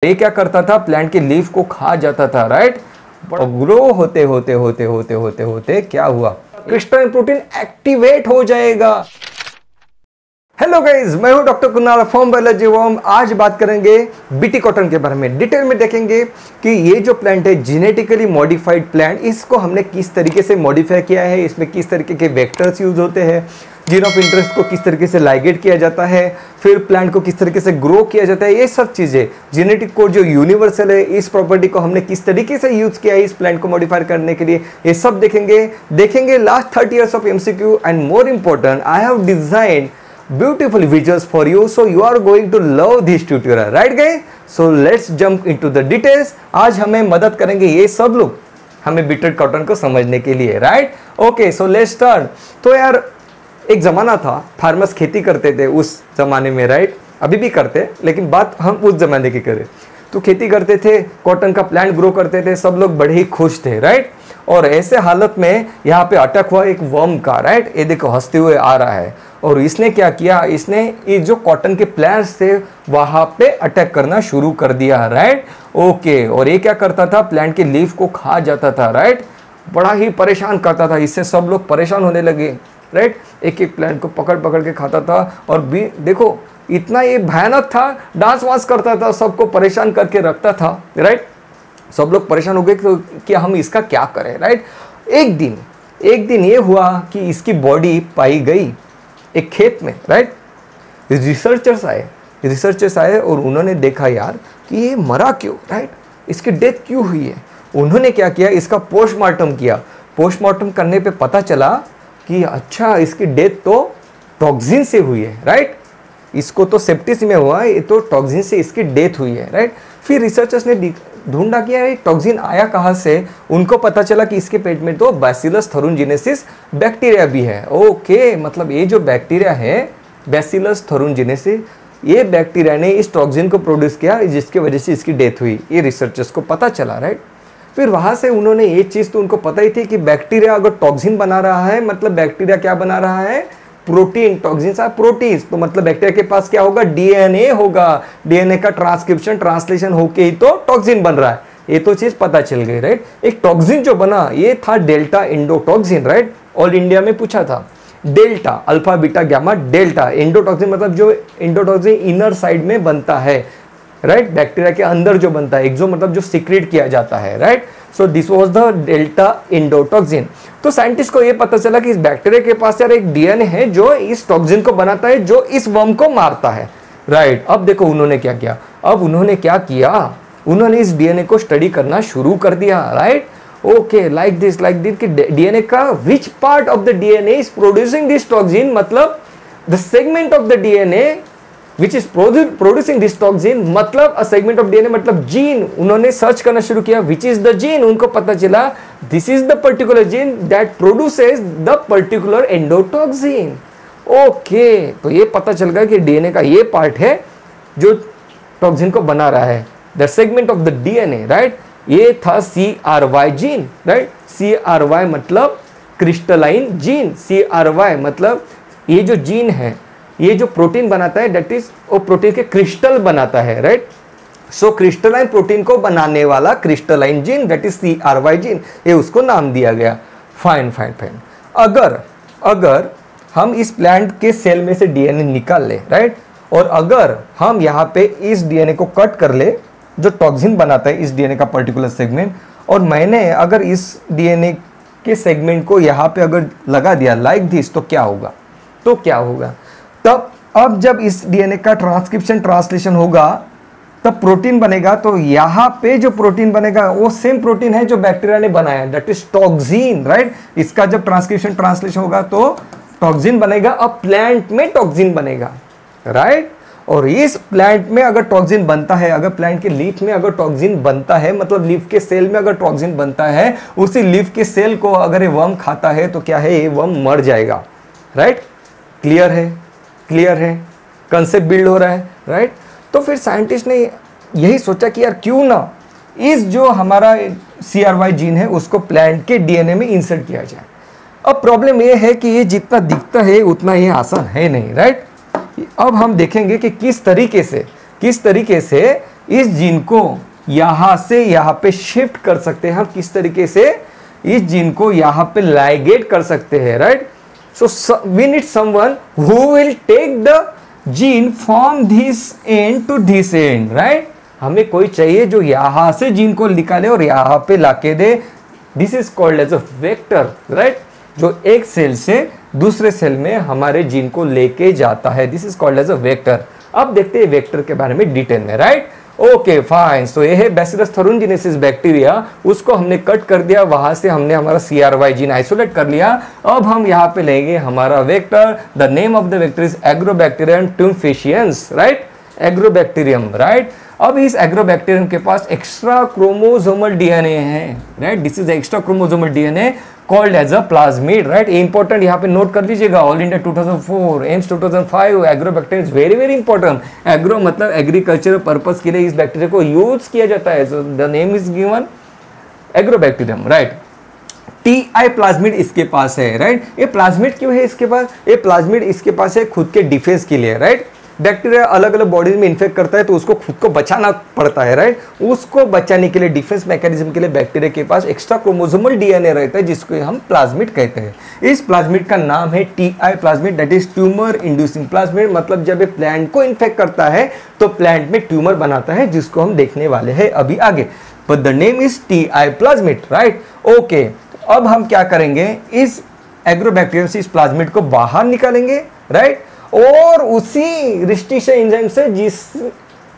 ये क्या करता था, प्लांट के लीफ को खा जाता था, राइट। और ग्रो होते होते होते होते होते होते क्या हुआ, क्रिस्टलाइन प्रोटीन एक्टिवेट हो जाएगा। हेलो गाइस, मैं हूं doctor Kunal from biology worm. आज बात करेंगे बीटी कॉटन के बारे में। डिटेल में देखेंगे कि ये जो प्लांट है जेनेटिकली मॉडिफाइड प्लांट, इसको हमने किस तरीके से मॉडिफाई किया है, इसमें किस तरीके के वेक्टर्स यूज होते हैं, जीन ऑफ इंटरेस्ट को किस तरीके से लाइगेट किया जाता है, फिर प्लांट को किस तरीके से ग्रो किया जाता है। ये सब चीजें, जेनेटिक कोड जो यूनिवर्सल है, इस प्रॉपर्टी को हमने किस तरीके से यूज किया है इस प्लांट को मॉडिफाई करने के लिए, ये सब देखेंगे last 30 years of MCQ। And more important, I have designed beautiful visuals for you, so you are going to love this tutorial, right guys? So let's jump into the details। आज हमें मदद करेंगे ये सब लोग हमें बीटेड कॉटन को समझने के लिए, right. Okay, so let's start. तो यार एक जमाना था, फार्मर्स खेती करते थे उस जमाने में, राइट। अभी भी करते, लेकिन बात हम उस जमाने की करें तो खेती करते थे, कॉटन का प्लांट ग्रो करते थे, सब लोग बड़े ही खुश थे, राइट। और ऐसे हालत में यहाँ पे अटैक हुआ एक वर्म का, राइट। ये देखो हंसते हुए आ रहा है, और इसने क्या किया, इसने ये जो कॉटन के प्लांट्स थे वहां पे अटैक करना शुरू कर दिया, राइट। ओके, और ये क्या करता था, प्लांट के लीफ को खा जाता था, राइट। बड़ा ही परेशान करता था, इससे सब लोग परेशान होने लगे, राइट। एक एक प्लांट को पकड़ पकड़ के खाता था, और भी देखो इतना ये भयानक था, डांस वांस करता था, सबको परेशान करके रखता था, राइट। सब लोग परेशान हो गए कि हम इसका क्या करें, राइट। एक दिन ये हुआ कि इसकी बॉडी पाई गई एक खेत में, राइट। रिसर्चर्स आए और उन्होंने देखा यार कि ये मरा क्यों, राइट, इसकी डेथ क्यों हुई है। उन्होंने क्या किया, इसका पोस्टमार्टम किया। पोस्टमार्टम करने पे पता चला कि अच्छा इसकी डेथ तो टॉक्सिन से हुई है, राइट। इसको तो सेप्टिस में हुआ, ये तो टॉक्सिन से इसकी डेथ हुई है, राइट। फिर रिसर्चर्स ने ढूंढा कि ये टॉक्सिन आया कहाँ से। उनको पता चला कि इसके पेट में तो बैसिलस थरूनजेनेसिस बैक्टीरिया भी है। ओके, मतलब ये जो बैक्टीरिया है बैसिलस थरूनजेनेसिस, ये बैक्टीरिया ने इस टॉक्सिन को प्रोड्यूस किया, जिसकी वजह से इसकी डेथ हुई। ये रिसर्चर्स को पता चला, राइट। फिर वहां से उन्होंने ये चीज़ तो उनको पता ही थी कि बैक्टीरिया अगर टॉक्सिन बना रहा है, मतलब बैक्टीरिया क्या बना रहा है, प्रोटीन। टॉक्सिन्स आर प्रोटीन्स, तो मतलब बैक्टीरिया के पास क्या होगा, डीएनए होगा। डीएनए का ट्रांसक्रिप्शन ट्रांसलेशन होके ही तो टॉक्सिन बन रहा है, ये तो चीज पता चल गई, राइट। एक टॉक्सिन जो बना ये था delta endotoxin, right. All India में पूछा था delta, alpha beta gamma delta. Endotoxin मतलब जो एंडोटॉक्सिन इनर साइड में बनता है, राइट, बैक्टीरिया के अंदर जो बनता है। एक्सो मतलब जो सीक्रेट किया जाता है, right. So this was the delta endotoxin. तो साइंटिस्ट को ये पता चला कि इस बैक्टीरिया के पास यार एक डीएनए है जो इस टॉक्सिन को बनाता है, जो इस वर्म को मारता है, राइट। अब देखो उन्होंने क्या किया, उन्होंने इस डीएनए को स्टडी करना शुरू कर दिया, राइट। ओके, लाइक दिस कि डीएनए का which part of the DNA is producing this toxin, मतलब the segment of the DNA which is producing this toxin, मतलब a segment of DNA, मतलब जीन। उन्होंने सर्च करना शुरू किया which is the gene। उनको पता चला this is the particular gene that produces the particular endotoxin। Okay, तो ये पता चल गया कि डीएनए का ये पार्ट है जो टॉक्सिन को बना रहा है, the segment of the DNA, right. ये था CRY जीन, राइट। CRY मतलब क्रिस्टलाइन जीन। CRY मतलब ये जो जीन है, ये जो प्रोटीन बनाता है, दैट इज वो प्रोटीन के क्रिस्टल बनाता है, राइट। सो क्रिस्टलाइन प्रोटीन को बनाने वाला crystalline gene, that is CRY gene, ये उसको नाम दिया गया। फाइन। अगर हम इस प्लांट के सेल में से डीएनए निकाल ले, राइट, और अगर हम यहाँ पे इस डीएनए को कट कर ले जो टॉक्सिन बनाता है इस डीएनए का पर्टिकुलर सेगमेंट, और मैंने अगर इस डीएनए के सेगमेंट को यहाँ पे अगर लगा दिया लाइक दिस, तो क्या होगा, तब अब जब इस डीएनए का ट्रांसक्रिप्शन ट्रांसलेशन होगा तब प्रोटीन बनेगा। तो यहाँ पे जो प्रोटीन बनेगा वो सेम प्रोटीन है जो बैक्टीरिया ने बनाया, दैट इज टॉक्सिन, राइट। इसका जब ट्रांसक्रिप्शन ट्रांसलेशन होगा तो टॉक्सिन बनेगा। अब प्लांट में टॉक्सिन बनेगा, राइट। और इस प्लांट में अगर टॉक्सिन बनता है, अगर प्लांट के लीफ में अगर टॉक्सिन बनता है, मतलब लीफ के सेल में अगर टॉक्सिन बनता है, उसी लीफ के सेल को अगर ये वर्म खाता है तो क्या है, ये वर्म मर जाएगा, राइट। क्लियर है, कंसेप्ट बिल्ड हो रहा है, राइट। तो फिर साइंटिस्ट ने यही सोचा कि यार क्यों ना इस जो हमारा CRY जीन है उसको प्लांट के डीएनए में इंसर्ट किया जाए। अब प्रॉब्लम ये है कि ये जितना दिखता है उतना ये आसान है नहीं, राइट। अब हम देखेंगे कि किस तरीके से इस जीन को यहां से यहां पे शिफ्ट कर सकते हैं हम। किस तरीके से? इस जीन को यहां पे लाइगेट कर सकते हैं, right. So we need someone who will take the gene from this end to this end, right. हमें कोई चाहिए जो यहां से जीन को निकाले और यहां पे लाके दे। This is called as a vector, right, जो एक सेल से दूसरे सेल में हमारे जीन को लेके जाता है। This is called as a vector. अब देखते हैं वेक्टर के बारे में डिटेल में, राइट। Okay fine. सो ये है बैसिलस थर्रुजिनेसिस बैक्टीरिया, उसको हमने कट कर दिया, वहां से हमने हमारा CRY जीन आइसोलेट कर लिया। अब हम यहाँ पे लेंगे हमारा vector. The name of the vector is agrobacterium tumefaciens, right, agrobacterium, right. अब इस एग्रोबैक्टीरियम के पास एक्स्ट्रा क्रोमोसोमल DNA है, right. This is extra chromosomal DNA called as a plasmid, right. Important यहाँ पे नोट कर लीजिएगा। All India 2004, AIIMS 2005, agrobacterium is very very important. Agro मतलब एग्रीकल्चर पर्पस के लिए इस बैक्टीरिया को यूज किया जाता है। So the name is given agrobacterium, right. TI plasmid इसके पास है, राइट। ये प्लाज्मिड क्यों है इसके पास? ये प्लाज्मिड इसके पास है खुद के डिफेंस के लिए, राइट। बैक्टीरिया अलग अलग बॉडीज में इन्फेक्ट करता है तो उसको खुद को बचाना पड़ता है, राइट। उसको बचाने के लिए, डिफेंस मैकेनिज्म के लिए बैक्टीरिया के पास एक्स्ट्रा क्रोमोसोमल DNA रहता है, जिसको हम प्लाज्मिड कहते हैं। इस प्लाज्मिड का नाम है TI plasmid, that is tumour inducing plasmid. मतलब जब ये प्लांट को इन्फेक्ट करता है तो प्लांट में ट्यूमर बनाता है, जिसको हम देखने वाले हैं अभी आगे। But the name is TI plasmid, right. Okay, अब हम क्या करेंगे? इस एग्रोबैक्टीरियम से इस प्लाज्मिड को बाहर निकालेंगे, राइट। और उसी रिस्ट्रिक्शन एंजाइम से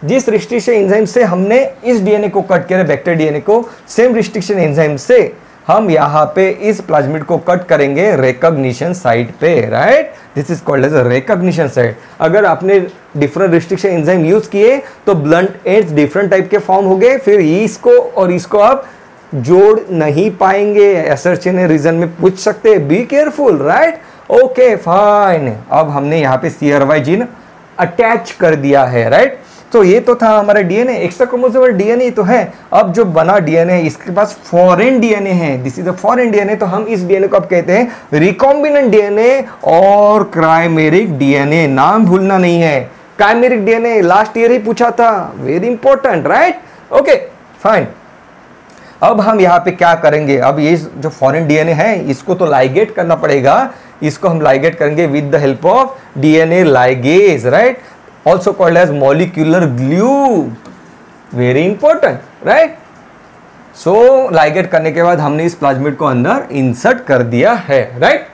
जिस रिस्ट्रिक्शन एंजाइम से हमने इस DNA को कट किया, बैक्टीरिया DNA को, सेम रिस्ट्रिक्शन एंजाइम से हम यहाँ पे इस प्लाज्मिड को कट करेंगे रिकॉग्निशन साइट पे, right. This is called as a recognition site. अगर आपने डिफरेंट रिस्ट्रिक्शन एंजाइम यूज किए तो ब्लंट एंड्स डिफरेंट टाइप के फॉर्म हो गए, फिर इसको और इसको आप जोड़ नहीं पाएंगे। असर्शन रीजन में पूछ सकते हैं, be careful, right. Okay fine. अब हमने यहाँ पे CRY जीन अटैच कर दिया है, राइट। तो ये तो था हमारा DNA, एक्स्ट्रा क्रोमोसोमल DNA तो है। अब जो बना DNA इसके पास फॉरेन DNA है, this is a foreign DNA। तो हम इस DNA को अब कहते हैं रिकॉम्बिनेंट DNA और क्राइमेरिक DNA। नाम भूलना नहीं है, क्राइमेरिक DNA लास्ट ईयर ही पूछा था, very important, right. Okay fine. अब हम यहाँ पे क्या करेंगे? अब ये जो फॉरेन DNA है इसको तो लाइगेट करना पड़ेगा। इसको हम लाइगेट करेंगे with the help of DNA ligase, right, also called as molecular glue, very important, right. So ligate करने के बाद हमने इस प्लाज्मिड को अंदर इंसर्ट कर दिया है, right.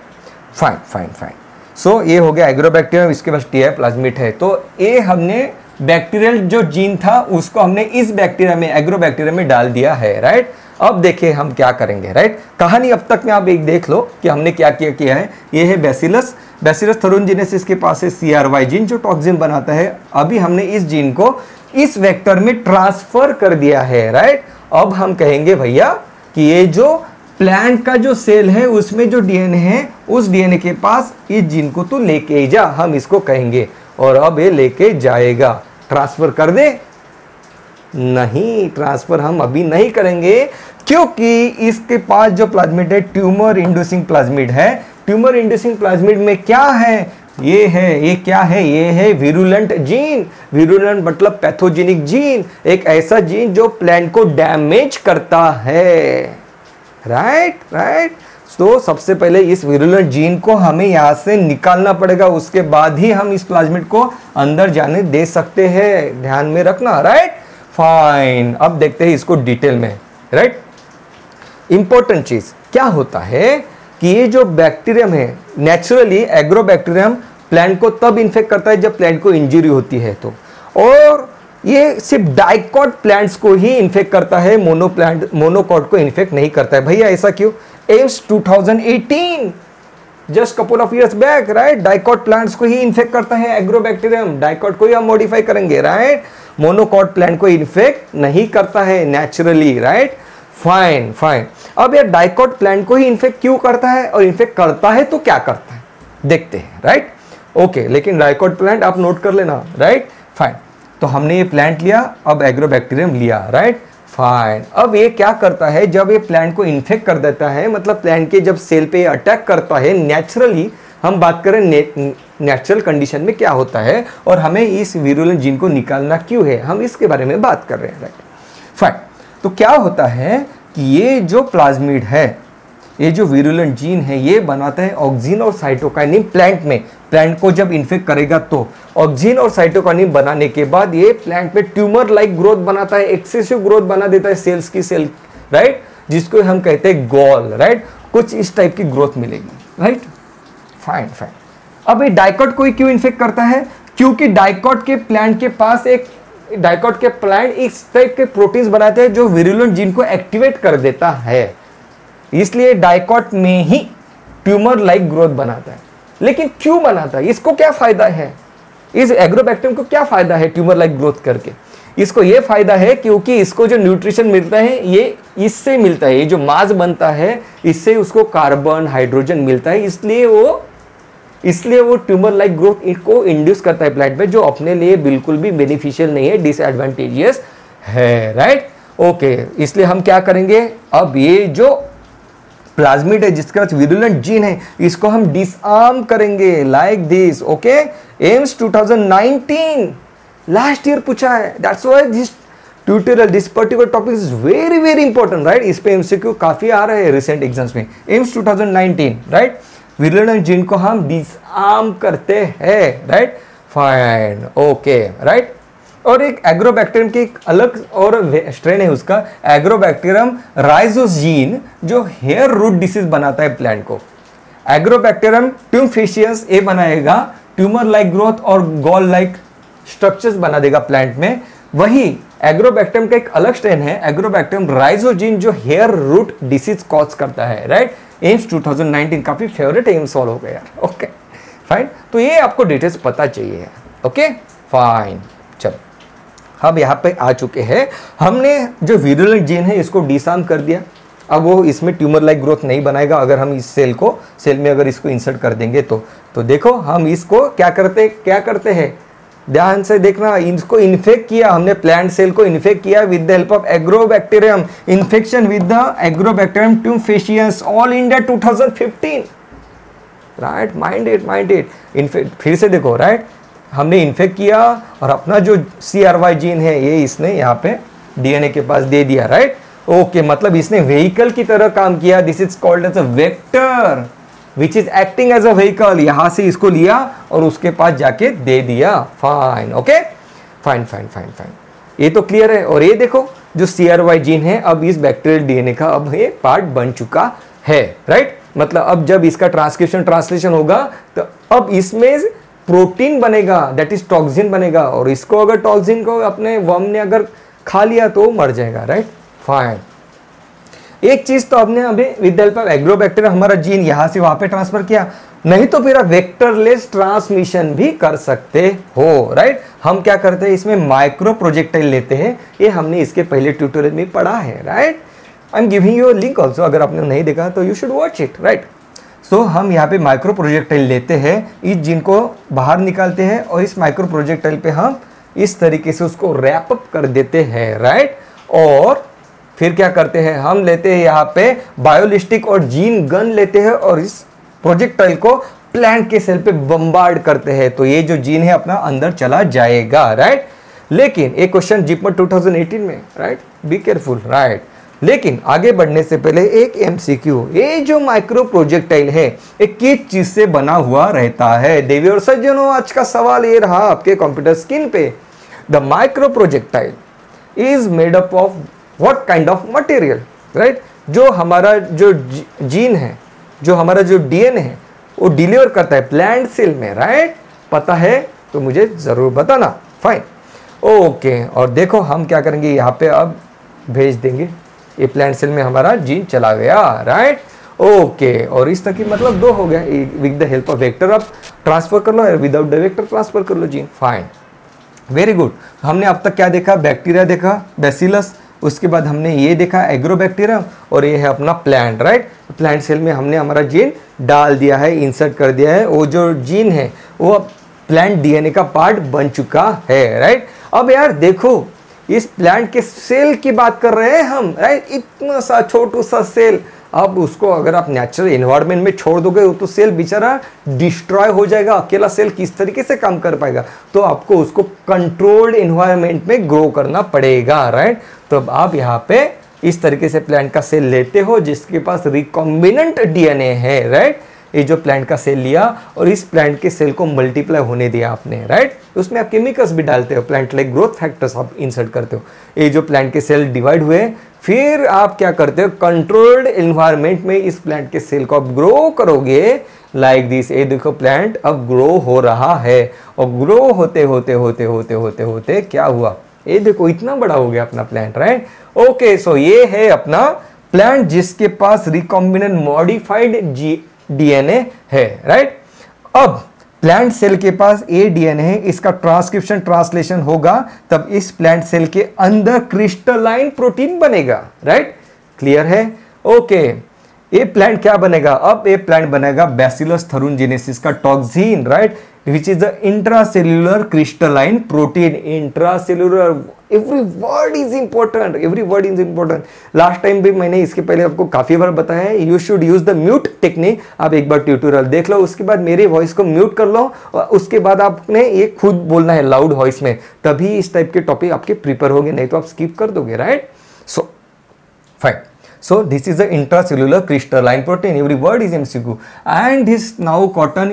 Fine fine fine. So ये हो गया एग्रोबैक्टीरियम, इसके पास TI प्लाज्मिड है। तो ये हमने बैक्टीरियल जो जीन था उसको हमने इस बैक्टीरिया में, एग्रोबैक्टीरिया में डाल दिया है, राइट। अब देखिए हम क्या करेंगे, राइट। कहानी अब तक में आप एक देख लो कि हमने क्या किया है। ये है बैसिलस थर्रुजिनेसिस के पास है CRY जीन जो टॉक्सिन बनाता है। अभी हमने इस जीन को इस वेक्टर में ट्रांसफर कर दिया है, राइट। अब हम कहेंगे भैया कि ये जो प्लांट का जो सेल है उसमें जो DNA है, उस DNA के पास इस जीन को तो लेके जा, हम इसको कहेंगे। और अब ये लेके जाएगा। ट्रांसफर कर दे? नहीं, ट्रांसफर हम अभी नहीं करेंगे, क्योंकि इसके पास जो प्लाज्मिड है ट्यूमर इंड्यूसिंग प्लाज्मिड है। ट्यूमर इंड्यूसिंग प्लाज्मिड में क्या है? ये क्या है? ये है विरुलेंट जीन। विरुलेंट मतलब पैथोजेनिक जीन, एक ऐसा जीन जो प्लांट को डैमेज करता है, राइट राइट। तो सबसे पहले इस विरुलेंट जीन को हमें यहाँ से निकालना पड़ेगा, उसके बाद ही हम इस प्लाज्मिड को अंदर जाने दे सकते हैं, ध्यान में रखना, राइट। फाइन। अब देखते हैं इसको डिटेल में, राइट। इंपॉर्टेंट चीज क्या होता है कि ये जो बैक्टीरियम है, नेचुरली एग्रोबैक्टीरियम प्लांट को तब इन्फेक्ट करता है जब प्लांट को इंजरी होती है तो, और ये सिर्फ डाइकॉट प्लांट्स को ही इन्फेक्ट करता है, मोनोकॉट को इन्फेक्ट नहीं करता है। भैया ऐसा क्यों? AIIMS 2018 just couple of years back, right, dicot plants को ही इन्फेक्ट करता है एग्रोबैक्टीरियम। डाइकॉट को ही हम मॉडिफाई करेंगे, राइट। मोनोकॉट प्लांट को इन्फेक्ट नहीं करता है नेचुरली, राइट। Fine fine. अब ये डाइकॉट प्लांट को ही इन्फेक्ट क्यों करता है, और इन्फेक्ट करता है तो क्या करता है देखते हैं, राइट। ओके, लेकिन डाइकॉट प्लांट आप नोट कर लेना, राइट। फाइन। तो हमने ये प्लांट लिया, अब एग्रोबैक्टीरियम लिया, राइट। फाइन। अब ये क्या करता है, जब ये प्लांट को इन्फेक्ट कर देता है, मतलब प्लांट के जब सेल पे अटैक करता है, नेचुरली हम बात करें नेचुरल कंडीशन में क्या होता है और हमें इस विरुलेंट जीन को निकालना क्यों है, हम इसके बारे में बात कर रहे हैं, राइट। फाइन, तो क्या होता है कि ये जो प्लाज्मिड है, ये जो विरुलेंट जीन है, ये बनाता है ऑक्सिन और साइटोकाइनिन प्लांट में। प्लांट को जब इन्फेक्ट करेगा तो ऑक्सिन और साइटोकाइनिन बनाने के बाद ये प्लांट में ट्यूमर लाइक ग्रोथ बनाता है, एक्सेसिव ग्रोथ बना देता है सेल्स की सेल, राइट, जिसको हम कहते हैं गॉल, राइट। कुछ इस टाइप की ग्रोथ मिलेगी, राइट। Fine fine. अब ये डाइकॉट को क्यों इन्फेक्ट करता है? क्योंकि डाइकॉट के प्लांट के पास एक डाइकॉट के प्लांट इस टाइप के प्रोटीन्स बनाते हैं जो विरुलेंट जीन को एक्टिवेट कर देता है, इसलिए डाइकॉट में ही ट्यूमर लाइक ग्रोथ बनाता है। लेकिन क्यों बनाता है, इसको क्या फायदा है, इस एग्रोबैक्टीरियम को क्या फायदा है ट्यूमर लाइक ग्रोथ करके? इसको ये फायदा है क्योंकि इसको जो न्यूट्रिशन मिलता है ये इससे मिलता है, ये जो मांस बनता है इससे उसको कार्बन हाइड्रोजन मिलता है, इसलिए वो ट्यूमर लाइक ग्रोथ को इंड्यूस करता है प्लांट में, जो अपने लिए बिल्कुल भी बेनिफिशियल नहीं है, डिसएडवांटेजियस है, राइट। ओके, इसलिए हम क्या करेंगे, अब ये जो प्लाज्मिड है जिसके पास विरुलेंट जीन है, इसको हम डिसआर्म करेंगे like this. Okay, AIIMS 2019 last year पूछा है, that's why this tutorial, this particular topic is very very important, right. इस पे एमसीक्यू काफी आ रहे हैं रिसेंट एग्जाम्स में। एम्स 2019, राइट, विरुलेंट जीन को हम डिसआर्म करते हैं, राइट। Fine, okay, right. और एक एग्रोबैक्टीरियम की एक अलग और स्ट्रेन है उसका, एग्रोबैक्टीरियम राइजोजीन, जो हेयर रूट डिसीज बनाता है प्लांट को। एग्रोबैक्टीरियम ट्यूमफेशियस ए बनाएगा, ट्यूमर लाइक ग्रोथ और गॉल लाइक स्ट्रक्चर्स बना देगा प्लांट में। वही एग्रोबैक्टीरियम का एक अलग स्ट्रेन है, एग्रोबैक्टीरियम राइजोजीन, जो हेयर रूट डिसीज कॉज करता है, राइट। एम्स 2019 काफी फेवरेट एम्स सॉल्व हो गया यार। ओके फाइन, तो ये आपको डिटेल्स पता चाहिए। ओके फाइन, चलो हम यहाँ पे आ चुके हैं, हमने जो विरुलेंट जीन है इसको डिसआर्म कर दिया। अब वो इसमें ट्यूमर लाइक ग्रोथ नहीं बनाएगा अगर हम इस सेल में अगर इसको इंसर्ट कर देंगे तो देखो हम इसको क्या करते हैं, ध्यान से देखना, इसको इन्फेक्ट किया हमने, प्लांट सेल को इन्फेक्ट किया with the help of agrobacterium, infection with the agrobacterium tumefaciens, all India 2015, right. Mind it, फिर से देखो, राइट, हमने इन्फेक्ट किया और अपना जो CRY जीन है ये इसने यहाँ पे DNA के पास दे दिया, राइट। ओके, मतलब इसने व्हीकल की तरह काम किया, this is called as a vector which is acting as a vehicle. यहां से इसको लिया और उसके पास जाके दे दिया। फाइन, ओके, फाइन, ये तो क्लियर है। और ये देखो जो CRY जीन है अब इस बैक्टीरियल DNA का अब ये पार्ट बन चुका है, राइट। मतलब अब जब इसका ट्रांसलेशन होगा तो अब इसमें प्रोटीन बनेगा, दैट इज टॉक्सिन बनेगा, और इसको अगर टॉक्सिन को अपने वर्म ने अगर खा लिया तो मर जाएगा, राइट। फाइन, एक चीज तो हमने अभी with the help of agrobacterium हमारा जीन यहां से वहां पे ट्रांसफर किया, नहीं तो फिर वेक्टरलेस ट्रांसमिशन भी कर सकते हो, राइट। हम क्या करते हैं, इसमें माइक्रो प्रोजेक्टाइल लेते हैं, ये हमने इसके पहले ट्यूटोरियल में पढ़ा है, right. I am giving you a link also, अगर आपने नहीं देखा तो you should watch it, right. So हम यहाँ पे माइक्रो प्रोजेक्टाइल लेते हैं, इस जीन को बाहर निकालते हैं और इस माइक्रो प्रोजेक्टाइल पे हम इस तरीके से उसको रैप अप कर देते हैं, राइट। और फिर क्या करते हैं, हम लेते हैं यहाँ पे बायोलिस्टिक और जीन गन लेते हैं और इस प्रोजेक्टाइल को प्लांट के सेल पे बम्बार्ड करते हैं, तो ये जो जीन है अपना अंदर चला जाएगा, राइट। लेकिन एक क्वेश्चन जिपमर 2018 में, राइट, बी केयरफुल, राइट। लेकिन आगे बढ़ने से पहले एक MCQ, ये जो माइक्रो प्रोजेक्टाइल है एक किस चीज से बना हुआ रहता है? देवी और सज्जनों, आज का सवाल ये रहा आपके कंप्यूटर स्क्रीन पे, the micro projectile is made up of what kind of material, right. जो हमारा जो जीन है, जो हमारा जो DNA है वो डिलीवर करता है प्लांट सेल में, राइट। पता है तो मुझे जरूर बताना। Fine, okay. और देखो हम क्या करेंगे, यहाँ पे अब भेज देंगे, ये प्लांट सेल में हमारा जीन चला गया, राइट। ओके, और इस तक की मतलब दो हो गया, with the help of vector आप ट्रांसफर कर लो और विदाउट द वेक्टर ट्रांसफर कर लो जीन। Fine, very good. हमने अब तक क्या देखा, बैक्टीरिया देखा, बैसिलस, उसके बाद हमने ये देखा एग्रोबैक्टीरियम, और ये है अपना प्लांट, राइट। प्लांट सेल में हमने हमारा जीन डाल दिया है, इंसर्ट कर दिया है, वो जो जीन है वो प्लांट DNA का पार्ट बन चुका है, राइट। अब यार देखो, इस प्लांट के सेल की बात कर रहे हैं हम, राइट। इतना सा छोटू सा सेल, अब उसको अगर आप नेचुरल एनवायरनमेंट में छोड़ दोगे तो सेल बेचारा डिस्ट्रॉय हो जाएगा। अकेला सेल किस तरीके से काम कर पाएगा? तो आपको उसको कंट्रोल्ड एनवायरनमेंट में ग्रो करना पड़ेगा, राइट। तो अब आप यहाँ पे इस तरीके से प्लांट का सेल लेते हो जिसके पास रिकॉम्बिनेंट डीएनए है, राइट। ये जो प्लांट का सेल लिया और इस प्लांट के सेल को मल्टीप्लाई होने दिया आपने, राइट। उसमें आप केमिकल्स भी डालते हो, प्लांट लाइक ग्रोथ फैक्टर्स आप इंसर्ट करते हो। ये जो प्लांट के सेल डिवाइड हुए, फिर आप क्या करते हो? कंट्रोल्ड एनवायरनमेंट में इस प्लांट के सेल को आप ग्रो करोगे लाइक दिस। ये देखो प्लांट अब ग्रो हो रहा है और ग्रो होते होते होते होते होते होते क्या हुआ? ये देखो इतना बड़ा हो गया अपना प्लांट, राइट। ओके, सो ये है अपना प्लांट जिसके पास रिकॉम्बिनेंट मॉडिफाइड डीएनए है, राइट। अब प्लांट सेल के पास ये डीएनए है, इसका ट्रांसक्रिप्शन ट्रांसलेशन होगा तब इस प्लांट सेल के अंदर क्रिस्टलाइन प्रोटीन बनेगा, राइट। क्लियर है? ओके, ये प्लांट क्या बनेगा? अब ये प्लांट बनेगा बैसिलस थरूनजेनेसिस का toxin, right, which is the intracellular crystalline protein. Intracellular, every word is important, every word is important. Last time भी मैंने इसके पहले आपको काफी बार बताया है, you should use the mute technique. आप एक बार ट्यूटोरियल देख लो, उसके बाद मेरे वॉइस को म्यूट कर लो और उसके बाद आपने ये खुद बोलना है लाउड वॉइस में, तभी इस टाइप के टॉपिक आपके प्रिपेयर होंगे, नहीं तो आप स्किप कर दोगे, right. So fine, so this is the intracellular crystalline protein, every word is MCQ and this now cotton,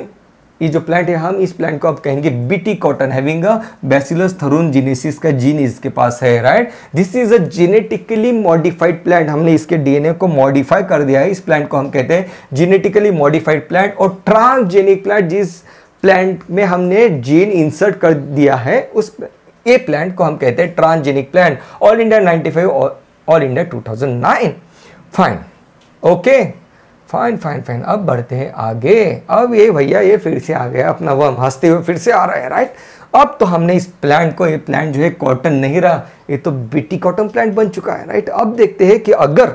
ये जो प्लांट है, हम इस प्लांट को आप कहेंगे BT cotton, having a bacillus thuringiensis का जीन इसके पास है, right. This is a genetically modified plant, हमने इसके डीएनए को मॉडिफाई कर दिया है। इस प्लांट को हम कहते हैं जेनेटिकली मॉडिफाइड प्लांट। और ट्रांसजेनिक प्लांट, जिस प्लांट में हमने जीन इंसर्ट कर दिया है, उस ये प्लांट को हम कहते हैं transgenic plant. All India 95, all India 2009। Fine, okay, fine fine fine. अब बढ़ते हैं आगे। अब ये भैया ये फिर से आ गया अपना वर्म, हंसते हुए फिर से आ रहा है, राइट। अब तो हमने इस प्लांट को, ये प्लांट जो है कॉटन नहीं रहा, ये तो बीटी कॉटन प्लांट बन चुका है, राइट। अब देखते हैं कि अगर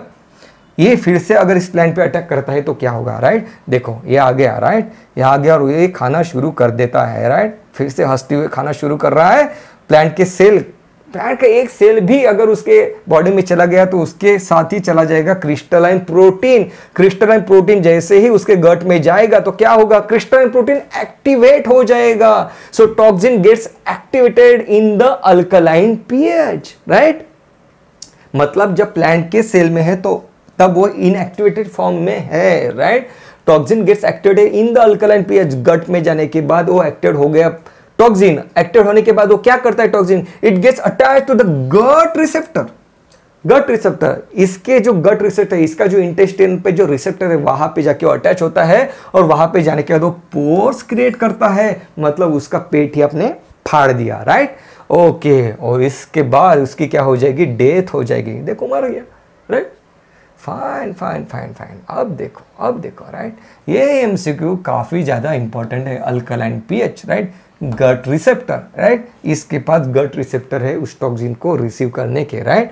ये फिर से अगर इस प्लांट पे अटैक करता है तो क्या होगा, राइट। देखो ये आ गया, राइट, ये आ गया और ये खाना शुरू कर देता है, राइट। फिर से हंसते हुए खाना शुरू कर रहा है। प्लांट के सेल, प्लांट का एक सेल भी अगर उसके बॉडी में चला गया तो उसके साथ ही चला जाएगा क्रिस्टलाइन प्रोटीन। क्रिस्टलाइन प्रोटीन जैसे ही उसके गट में जाएगा तो क्या होगा? क्रिस्टलाइन प्रोटीन एक्टिवेट हो जाएगा। So toxin gets activated in the alkaline pH, right. मतलब जब प्लांट के सेल में है तो तब वो इनएक्टिवेटेड फॉर्म में है, right. Toxin gets activated in the alkaline pH, gut में जाने के बाद वो एक्टिवेट हो गया। टॉक्सिन एक्टिव होने के बाद वो क्या करता है? Toxin it gets attach to the gut receptor. Gut receptor, इसके जो गट रिसेप्टर, इसका जो इंटेस्टाइन पे जो रिसेप्टर है वहां पे जाके वो अटैच होता है और वहां पे जाने के बाद वो पोर्स क्रिएट करता है। मतलब उसका पेट ही आपने फाड़ दिया, राइट। ओके, और इसके बाद उसकी क्या हो जाएगी? डेथ हो जाएगी। देखो मर गया, right. Fine fine fine fine. अब देखो, राइट। ये एमसीक्यू काफी ज्यादा इंपॉर्टेंट है। अल्कलाइन पीएच, राइट, गट रिसेप्टर, राइट। इसके पास गट रिसेप्टर है उस टॉक्सिन को रिसीव करने के, राइट।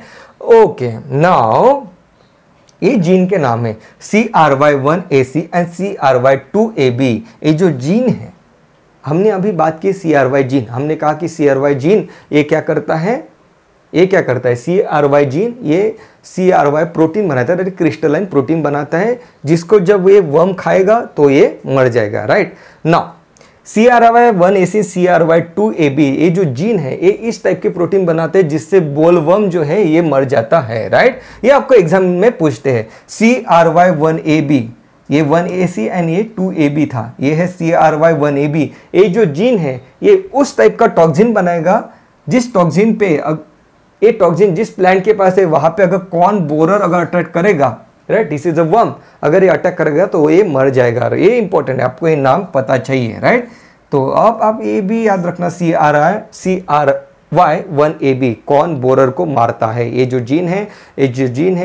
ओके, नाउ ये जीन के नाम है CRY1AC एंड CRY2AB। ये जो जीन है, हमने अभी बात की CRY जीन, हमने कहा कि CRY जीन ये क्या करता है? CRY जीन ये CRY प्रोटीन बनाता है, क्रिस्टलाइन प्रोटीन बनाता है, जिसको जब ये वर्म खाएगा तो ये मर जाएगा, राइट। नाउ CRY1AC CRY2AB ये जो जीन है ये इस टाइप के प्रोटीन बनाते हैं जिससे बोलवर्म जो है ये मर जाता है, राइट। ये आपको एग्जाम में पूछते हैं। CRY1AB, ये 1AC एंड ये 2AB था, ये है CRY1AB। ये जो जीन है ये उस टाइप का टॉक्सिन बनाएगा जिस टॉक्सिन पे, ये टॉक्सिन जिस प्लांट के पास है वहां पे अगर कॉर्न बोरर अगर अटैक करेगा, right, this is a worm, अगर ये अटैक करेगा तो ये मर जाएगा। ये इंपॉर्टेंट है, आपको ये नाम पता चाहिए, राइट। तो अब आप ये भी याद रखना, CRY1AB कॉर्न बोरर को मारता है। ये जो जीन है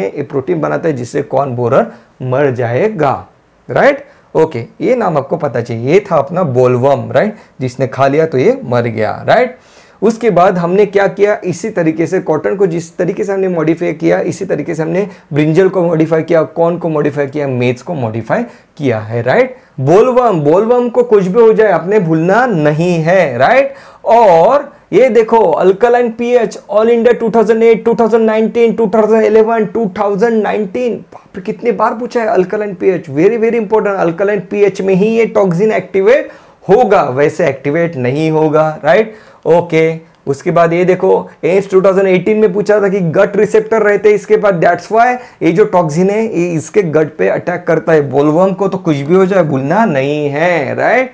ये प्रोटीन बनाता है जिससे कॉर्न बोरर मर जाएगा, राइट। ओके, ये नाम आपको पता चाहिए। ये था अपना बोलवर्म, राइट, जिसने खा लिया तो ये मर गया, राइट। उसके बाद हमने क्या किया, इसी तरीके से कॉटन को जिस तरीके से हमने मॉडिफाई किया, इसी तरीके से हमने ब्रिंजल को मॉडिफाई किया, कॉर्न को मॉडिफाई किया, मेज को मॉडिफाई किया है, राइट। बोलवर्म को कुछ भी हो जाए आपने भूलना नहीं है, राइट। और ये देखो अल्कलाइन पीएच ऑल इंडिया 2008, 2019, 2011, 2019, बाप रे कितने बार पूछा है alkaline pH, very very important. Alkaline pH में ही ये टॉक्सिन एक्टिवेट होगा, वैसे एक्टिवेट नहीं होगा, राइट। ओके, उसके बाद ये देखो एम्स 2018 में पूछा था कि गट रिसेप्टर रहते हैं इसके बाद, दैट्स व्हाई ये जो टॉक्सिन है ये इसके गट पे अटैक करता है। बोलवर्म को तो कुछ भी हो जाए भूलना नहीं है, right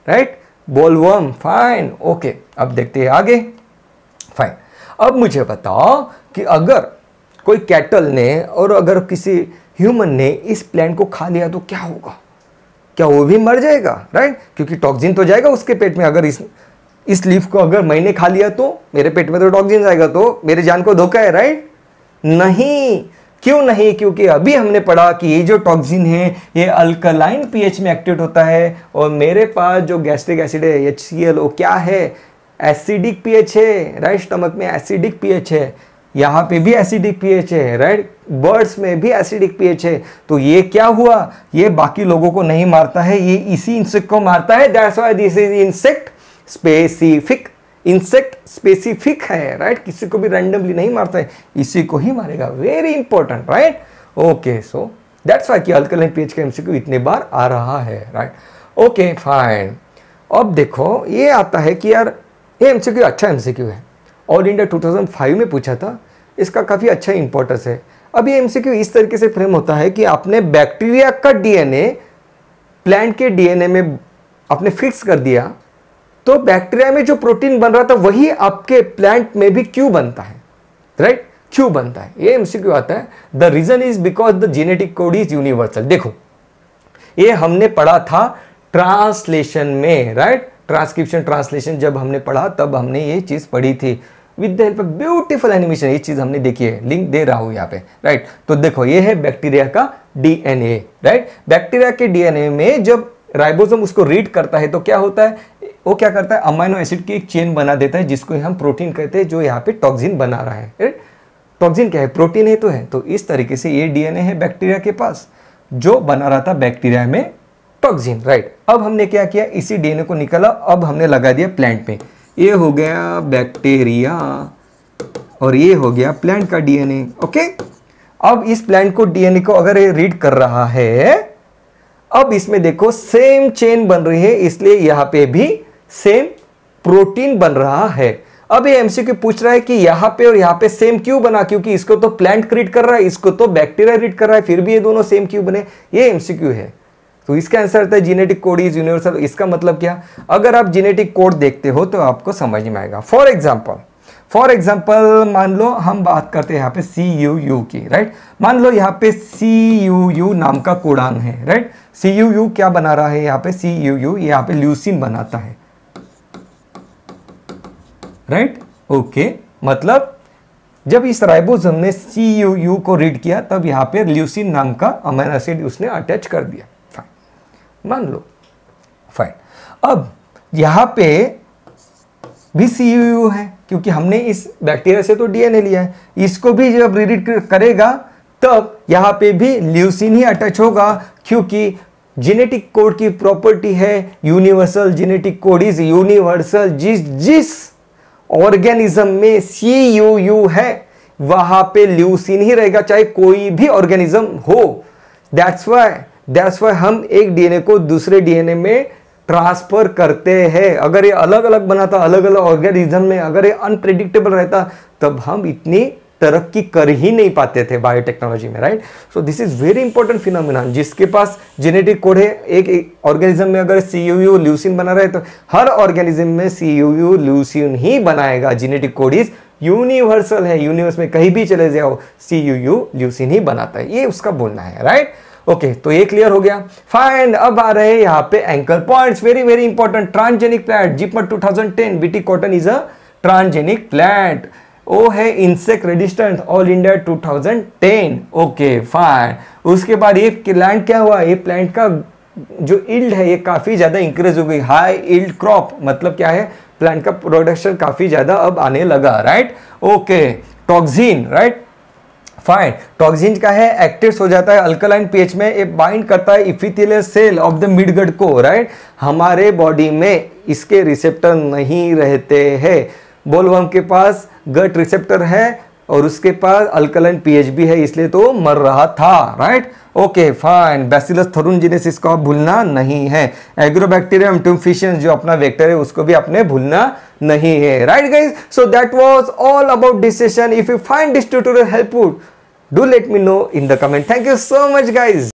right. Bollworm, fine, okay. अब देखते हैं आगे, फाइन। अब मुझे बताओ कि अगर कोई कैटल ने और अगर किसी ह्यूमन ने इस प्लांट को खा लिया तो क्या होगा, क्या वो भी मर जाएगा, राइट। क्योंकि टॉक्सिन तो जाएगा उसके पेट में। अगर इस लीफ को अगर मैंने खा लिया तो मेरे पेट में तो टॉक्सिन जाएगा, तो मेरे जान को धोखा है, राइट। नहीं, क्यों नहीं, क्योंकि अभी हमने पढ़ा कि ये जो टॉक्सिन है ये अल्कलाइन पीएच में एक्टिवेट होता है, और मेरे पास जो गैस्ट्रिक एसिड है HCl क्या है, एसिडिक पीएच है, राइट। स्टमक में एसिडिक पीएच है, यहाँ पे भी एसिडिक पीएच है, राइट। बर्ड्स में भी एसिडिक पीएच है। तो ये क्या हुआ, ये बाकी लोगों को नहीं मारता है, ये इसी इंसेक्ट को मारता है। That's why this is insect specific, insect specific है, राइट। किसी को भी रैंडमली नहीं मारता है, इसी को ही मारेगा। Very important, right. Okay, so that's why कि अल्कलाइन पीएच का एमसीक्यू इतने बार आ रहा है, राइट। Okay, fine. अब देखो ये आता है कि यार ये एमसीक्यू अच्छा एमसीक्यू है, ऑल इंडिया 2005 में पूछा था, इसका काफ़ी अच्छा इंपॉर्टेंस है। अब ये एमसीक्यू इस तरीके से फ्रेम होता है कि आपने बैक्टीरिया का डीएनए प्लांट के डीएनए में आपने फिक्स कर दिया, तो बैक्टीरिया में जो प्रोटीन बन रहा था वही आपके प्लांट में भी क्यों बनता है, राइट। क्यों बनता है, ये एमसीक्यू आता है। The reason is because the genetic code is universal. देखो ये हमने पढ़ा था ट्रांसलेशन में, राइट। ट्रांसक्रिप्शन ट्रांसलेशन जब हमने पढ़ा तब हमने ये चीज पढ़ी थी with the help of beautiful animation. ये चीज हमने देखी है, लिंक दे रहा हूं यहाँ पे, राइट। तो देखो ये है बैक्टीरिया का डीएनए, राइट। बैक्टीरिया के डीएनए में जब राइबोसोम उसको रीड करता है तो क्या होता है, वो क्या करता है, अमाइनो एसिड की एक चेन बना देता है जिसको हम प्रोटीन कहते हैं, जो यहाँ पे टॉक्सिन बना रहा है, राइट। टॉक्सिन क्या है, प्रोटीन है तो है। तो इस तरीके से ये डीएनए है बैक्टीरिया के पास जो बना रहा था बैक्टीरिया में टॉक्सिन, राइट। अब हमने क्या किया, इसी डीएनए को निकाला, अब हमने लगा दिया प्लांट में। ये हो गया बैक्टीरिया और ये हो गया प्लांट का डीएनए, ओके। अब इस प्लांट को डीएनए को अगर ये रीड कर रहा है, अब इसमें देखो सेम चेन बन रही है, इसलिए यहां पे भी सेम प्रोटीन बन रहा है। अब ये एमसीक्यू पूछ रहा है कि यहां पे और यहां पे सेम क्यों बना, क्योंकि इसको तो प्लांट रीड कर रहा है, इसको तो बैक्टीरिया रीड कर रहा है, फिर भी ये दोनों सेम क्यों बने, ये एमसीक्यू है। तो इसका आंसर आता है जेनेटिक कोड इज यूनिवर्सल। इसका मतलब क्या, अगर आप जेनेटिक कोड देखते हो तो आपको समझ में आएगा। फॉर एग्जाम्पल मान लो हम बात करते हैं यहाँ पे CUU की, राइट। मान लो यहाँ पे CUU नाम का कोडान है, राइट। CUU क्या बना रहा है यहाँ पे, CUU यहाँ पे ल्यूसिन बनाता है, राइट। ओके, मतलब जब इस राइबोसोम ने CUU को रीड किया तब यहाँ पे ल्यूसिन नाम का अमीनो एसिड उसने अटैच कर दिया, फाइन, मान लो, फाइन। अब यहाँ पे भी CUU है क्योंकि हमने इस बैक्टीरिया से तो डीएनए लिया है, इसको भी जब रीड करेगा तब यहाँ पे भी ल्यूसिन ही अटैच होगा, क्योंकि जेनेटिक कोड की प्रॉपर्टी है universal. Genetic code is universal. जिस ऑर्गेनिज्म में CUU है वहां पे ल्यूसिन ही रहेगा, चाहे कोई भी ऑर्गेनिज्म हो। दैट्स व्हाई हम एक डीएनए को दूसरे डीएनए में ट्रांसफर करते हैं। अगर ये अलग अलग बनाता अलग अलग ऑर्गेनिज्म में, अगर ये अनप्रेडिक्टेबल रहता तब हम इतनी तरक्की कर ही नहीं पाते थे बायोटेक्नोलॉजी में, right. So this is very important phenomena. जिसके पास जेनेटिक कोड है, एक ऑर्गेनिज्म में अगर CUU ल्यूसिन बना रहा है तो हर ऑर्गेनिज्म में CUU ल्यूसिन ही बनाएगा। जेनेटिक कोड इज यूनिवर्सल है, यूनिवर्स में कहीं भी चले जाओ CUU ल्यूसिन ही बनाता है, ये उसका बोलना है, राइट। ओके, तो ये क्लियर हो गया, फाइन। अब आ रहे हैं यहाँ पे anchor points, very very important. Transgenic plant, JIPMER 2010, BT cotton is a transgenic plant. वो है insect resistant, all India 2010, okay, fine. उसके बाद ये प्लांट क्या हुआ, ये प्लांट का जो ईल्ड है ये काफी ज्यादा इंक्रीज हो गई। हाई ईल्ड क्रॉप मतलब क्या है, प्लांट का प्रोडक्शन काफी ज्यादा अब आने लगा, right. Okay, toxin, right, fine. Toxin का है, एक्टिव हो जाता है अल्कलाइन पीएच में, ये बाइंड करता है epithelial cell of the midgut को, राइट। हमारे बॉडी में इसके रिसेप्टर नहीं रहते हैं। बोलवर्म के पास गट रिसेप्टर है और उसके पास अल्कलाइन पीएच भी है, इसलिए तो मर रहा था, राइट। Okay fine. बैसिलस थोरुनजिनेसिस को आप भूलना नहीं है। एग्रोबैक्टीरियम ट्यूम्फिशियंस जो अपना वेक्टर है उसको भी आपने भूलना नहीं है, right guys. So that was all about this session. If you find this tutorial helpful, do let me know in the comment. Thank you so much guys.